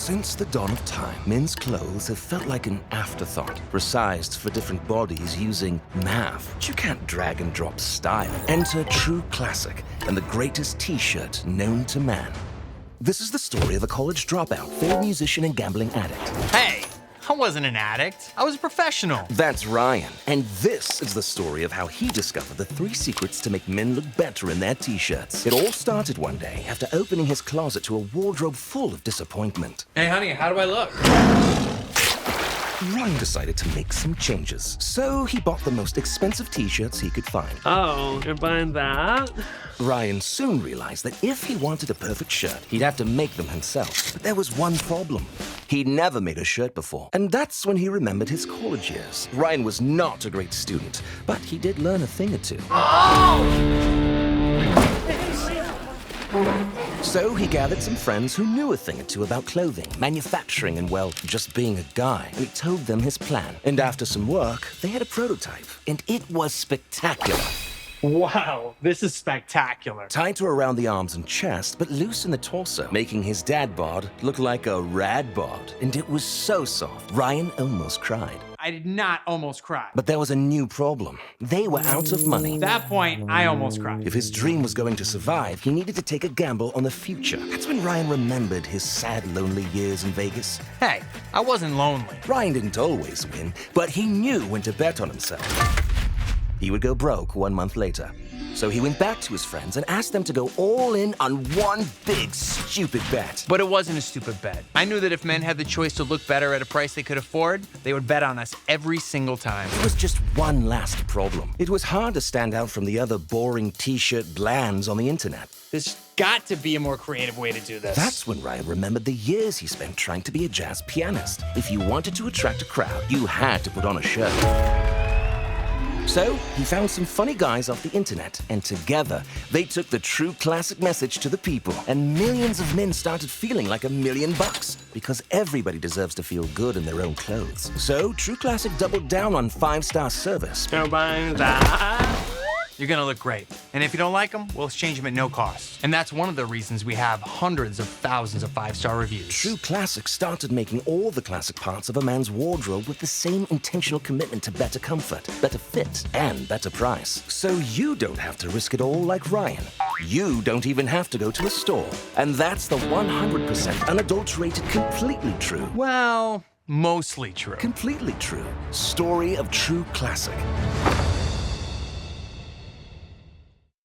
Since the dawn of time, men's clothes have felt like an afterthought, resized for different bodies using math. But you can't drag and drop style. Enter True Classic and the greatest t-shirt known to man. This is the story of a college dropout, failed musician and gambling addict. Hey, I wasn't an addict. I was a professional. That's Ryan, and this is the story of how he discovered the 3 secrets to make men look better in their t-shirts. It all started one day after opening his closet to a wardrobe full of disappointment. Hey, honey, how do I look? Ryan decided to make some changes, so he bought the most expensive t-shirts he could find. Oh, you're buying that? Ryan soon realized that if he wanted a perfect shirt, he'd have to make them himself. But there was one problem. He'd never made a shirt before, and that's when he remembered his college years. Ryan was not a great student, but he did learn a thing or two. So he gathered some friends who knew a thing or two about clothing, manufacturing, and, well, just being a guy. And he told them his plan. And after some work, they had a prototype. And it was spectacular. Wow, this is spectacular. Tighter around the arms and chest, but loose in the torso, making his dad bod look like a rad bod. And it was so soft, Ryan almost cried. I did not almost cry. But there was a new problem. They were out of money. At that point, I almost cried. If his dream was going to survive, he needed to take a gamble on the future. That's when Ryan remembered his sad, lonely years in Vegas. Hey, I wasn't lonely. Ryan didn't always win, but he knew when to bet on himself. He would go broke 1 month later. So he went back to his friends and asked them to go all in on one big, stupid bet. But it wasn't a stupid bet. I knew that if men had the choice to look better at a price they could afford, they would bet on us every single time. There was just one last problem. It was hard to stand out from the other boring t-shirt glands on the internet. There's got to be a more creative way to do this. That's when Ryan remembered the years he spent trying to be a jazz pianist. If you wanted to attract a crowd, you had to put on a show. So he found some funny guys off the internet, and together they took the True Classic message to the people, and millions of men started feeling like $1 million, because everybody deserves to feel good in their own clothes. So True Classic doubled down on 5-star service. You're buying that? You're gonna look great. And if you don't like them, we'll exchange them at no cost. And that's one of the reasons we have hundreds of thousands of 5-star reviews. True Classic started making all the classic parts of a man's wardrobe with the same intentional commitment to better comfort, better fit, and better price. So you don't have to risk it all like Ryan. You don't even have to go to a store. And that's the 100% unadulterated, completely true. Well, mostly true. Completely true story of True Classic.